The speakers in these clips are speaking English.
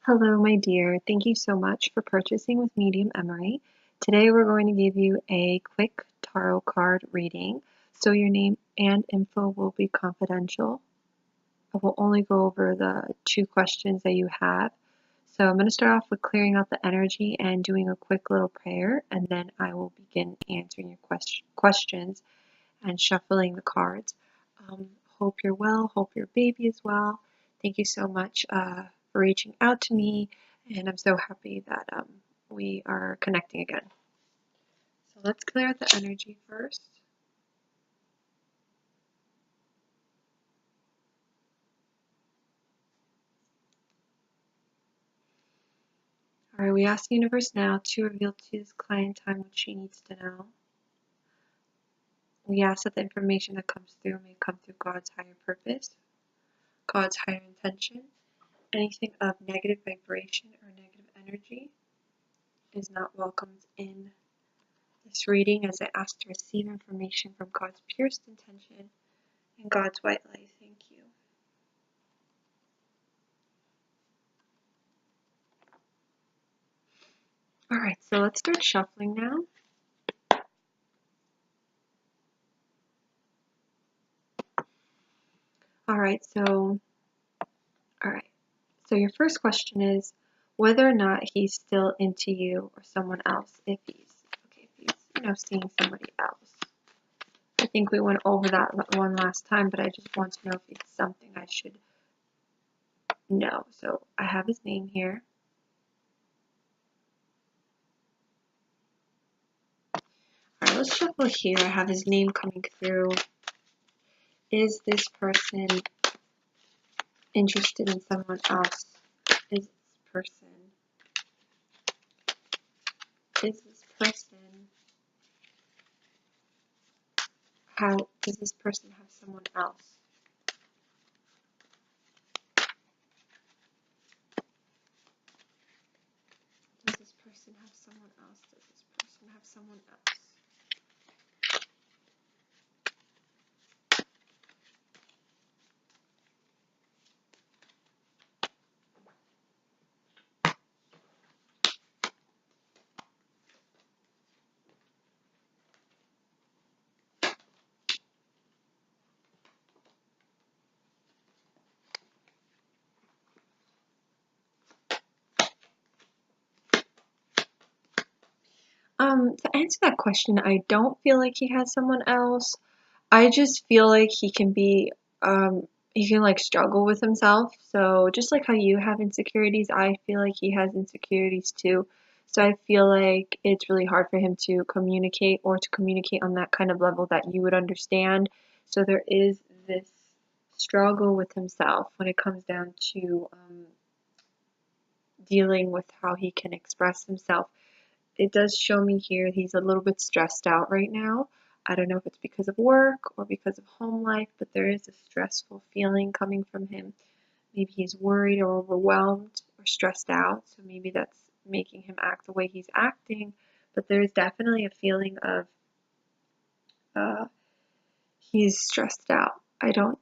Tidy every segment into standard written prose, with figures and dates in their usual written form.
Hello, my dear. Thank you so much for purchasing with Medium Emary. Today we're going to give you a quick tarot card reading, so your name and info will be confidential. I will only go over the 2 questions that you have. So I'm going to start off with clearing out the energy and doing a quick little prayer, and then I will begin answering your questions and shuffling the cards. Hope you're well. Hope your baby is well. Thank you so much for reaching out to me, and I'm so happy that we are connecting again. So let's clear out the energy first. All right, we ask the universe now to reveal to this client time what she needs to know. We ask that the information that comes through may come through God's higher purpose, God's higher intention. Anything of negative vibration or negative energy is not welcomed in this reading, as I ask to receive information from God's purest intention and God's white light. Thank you. Alright, so let's start shuffling now. Alright, so your first question is whether or not he's still into you or someone else, if he's seeing somebody else. I think we went over that one last time, but I just want to know if it's something I should know. So I have his name here. Alright, let's shuffle here. I have his name coming through. Is this person interested in someone else? Is this person does this person have someone else? Does this person have someone else? Does this person have someone else? To answer that question, I don't feel like he has someone else. I just feel like he can like struggle with himself. So just like how you have insecurities, I feel like he has insecurities too. So I feel like it's really hard for him to communicate on that kind of level that you would understand. So there is this struggle with himself when it comes down to dealing with how he can express himself. It does show me here he's a little bit stressed out right now. I don't know if it's because of work or because of home life, but there is a stressful feeling coming from him. Maybe he's worried or overwhelmed or stressed out, so maybe that's making him act the way he's acting. But there's definitely a feeling of he's stressed out. I don't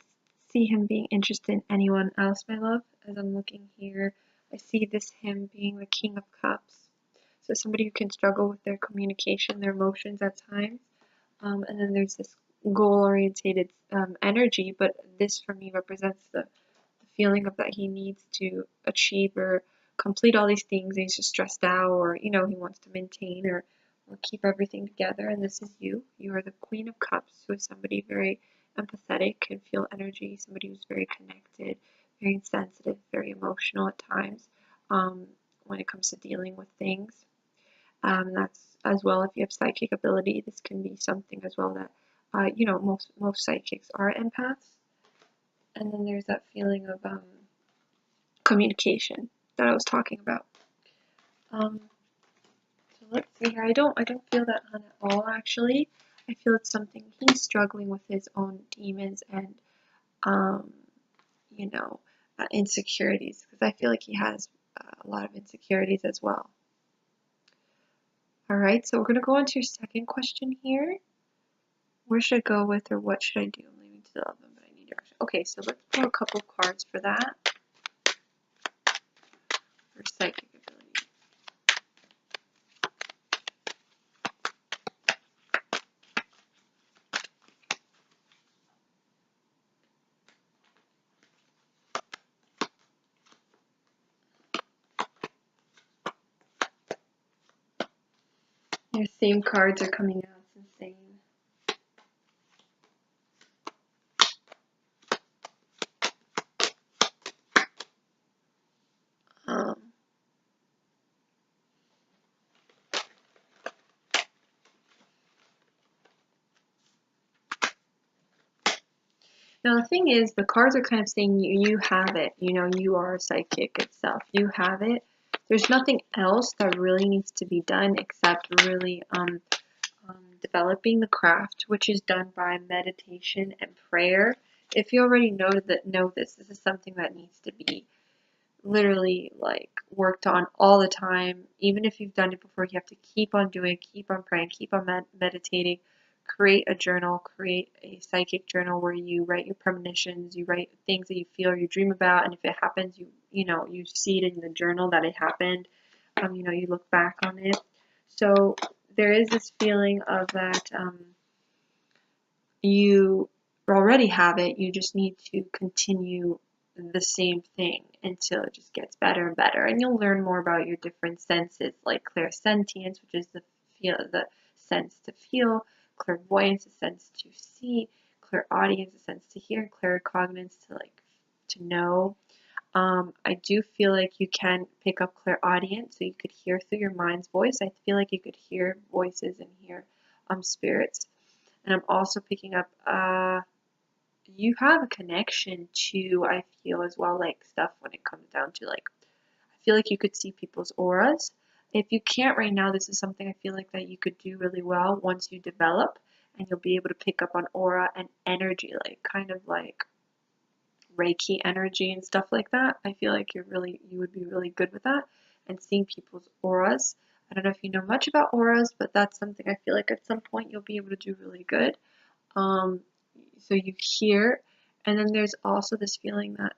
see him being interested in anyone else, my love. As I'm looking here, I see this him being the King of Cups. So somebody who can struggle with their communication, their emotions at times. And then there's this goal-oriented energy, but this for me represents the feeling of that he needs to achieve or complete all these things. And he's just stressed out, or he wants to maintain or keep everything together. And this is you. You are the Queen of Cups, who is somebody very empathetic, can feel energy, somebody who's very connected, very sensitive, very emotional at times when it comes to dealing with things. That's as well, if you have psychic ability, this can be something as well that, most psychics are empaths. And then there's that feeling of communication that I was talking about. So let's see here. I don't feel that at all, actually. I feel it's something he's struggling with, his own demons and, insecurities, because I feel like he has a lot of insecurities as well. Alright, so we're going to go on to your second question here. Where should I go with, or what should I do? I'm leaving to the 11, but I need direction. Okay, so let's pull a couple cards for that. her psychic ability. Your same cards are coming out. It's insane. Now the thing is, the cards are kind of saying you have it. You know, you are a psychic itself. You have it. There's nothing else that really needs to be done except really developing the craft, which is done by meditation and prayer. If you already know this is something that needs to be literally like worked on all the time. Even if you've done it before, you have to keep on doing it, keep on praying, keep on meditating. Create a journal, create a psychic journal where you write your premonitions, you write things that you feel or you dream about, and if it happens, you see it in the journal that it happened. You look back on it. So there is this feeling of that you already have it. You just need to continue the same thing until it just gets better and better, and you'll learn more about your different senses, like clairsentience, which is the sense to feel, clairvoyance, the sense to see, clairaudience, the sense to hear, and claircognizance, to know. I do feel like you can pick up clairaudience, so you could hear through your mind's voice. I feel like you could hear voices and hear spirits. And I'm also picking up you have a connection to, I feel as well, like stuff when it comes down to like, I feel like you could see people's auras. If you can't right now, this is something I feel like that you could do really well once you develop, and you'll be able to pick up on aura and energy, like kind of like Reiki energy and stuff like that. I feel like you would be really good with that and seeing people's auras. I don't know if you know much about auras, but that's something I feel like at some point you'll be able to do really good. So you hear, and then there's also this feeling that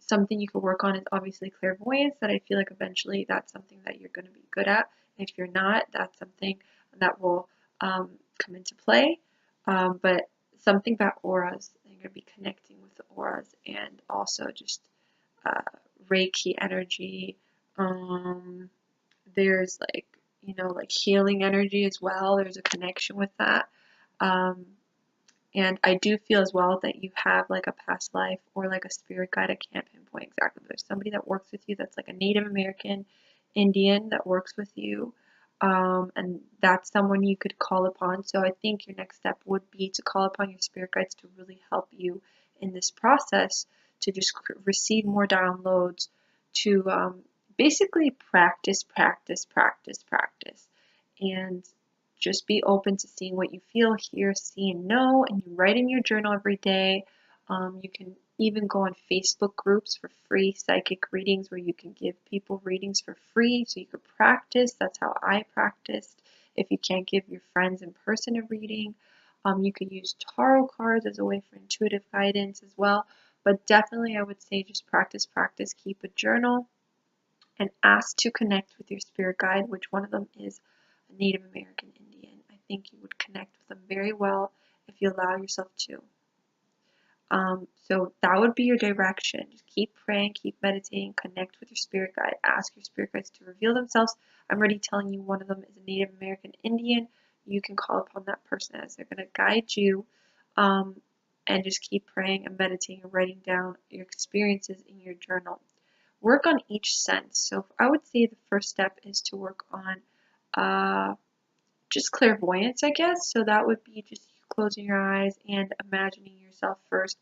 something you could work on is obviously clairvoyance, that I feel like eventually that's something that you're going to be good at. And if you're not, that's something that will come into play. But something about auras, you're going to be connecting with the auras, and also just Reiki energy. There's like healing energy as well. There's a connection with that. And I do feel as well that you have like a past life or like a spirit guide. I can't pinpoint exactly, but there's somebody that works with you that's like a Native American Indian that works with you. And that's someone you could call upon. So I think your next step would be to call upon your spirit guides to really help you in this process, to just receive more downloads, to basically practice, and just be open to seeing what you feel, hear, see, and know, and you write in your journal every day. You can even go on Facebook groups for free psychic readings where you can give people readings for free so you could practice. That's how I practiced. If you can't give your friends in person a reading, you could use tarot cards as a way for intuitive guidance as well. But definitely I would say just practice, keep a journal, and ask to connect with your spirit guide, which one of them is a Native American Indian. I think you would connect with them very well if you allow yourself to. So that would be your direction. Just keep praying, keep meditating, connect with your spirit guide, ask your spirit guides to reveal themselves. I'm already telling you one of them is a Native American Indian. You can call upon that person as they're going to guide you, and just keep praying and meditating and writing down your experiences in your journal. Work on each sense. So I would say the first step is to work on just clairvoyance, I guess. So that would be just closing your eyes and imagining yourself first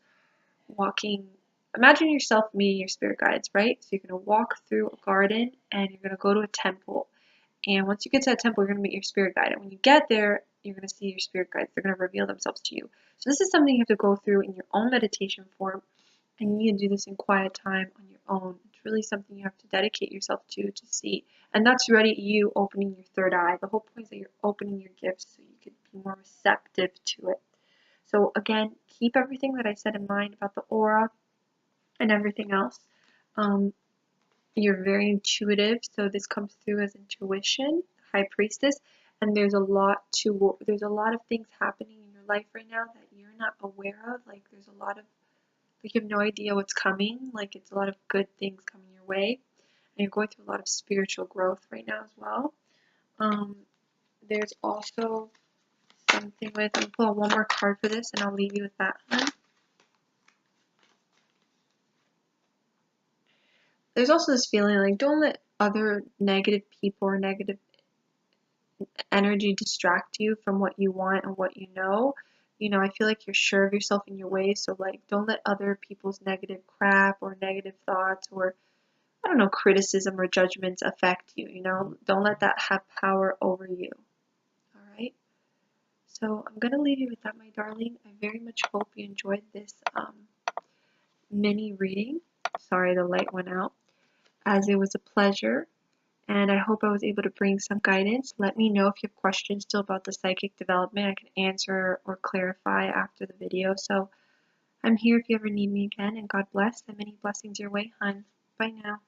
imagine yourself meeting your spirit guides, right? So you're going to walk through a garden and you're going to go to a temple. And once you get to that temple, you're going to meet your spirit guide. And when you get there, you're going to see your spirit guides. They're going to reveal themselves to you. So this is something you have to go through in your own meditation form. And you can do this in quiet time on your own. It's really something you have to dedicate yourself to see. And that's already you opening your third eye. The whole point is that you're opening your gifts so you can be more receptive to it. So again, keep everything that I said in mind about the aura and everything else. You're very intuitive, so this comes through as intuition, High Priestess, and there's a lot of things happening in your life right now that you're not aware of. Like there's a lot of like you have no idea what's coming. Like it's a lot of good things coming your way, and you're going through a lot of spiritual growth right now as well. There's also something with, I'm gonna pull one more card for this, and I'll leave you with that one. There's also this feeling like don't let other negative people or negative energy distract you from what you want and what you know. You know, I feel like you're sure of yourself in your ways, so like don't let other people's negative crap or negative thoughts or I don't know, criticism or judgments affect you, you know? Don't let that have power over you. All right? So I'm going to leave you with that, my darling. I very much hope you enjoyed this mini reading. Sorry the light went out. As it was a pleasure, and I hope I was able to bring some guidance. Let me know if you have questions still about the psychic development. I can answer or clarify after the video. So I'm here if you ever need me again, and God bless and many blessings your way, hun. Bye now.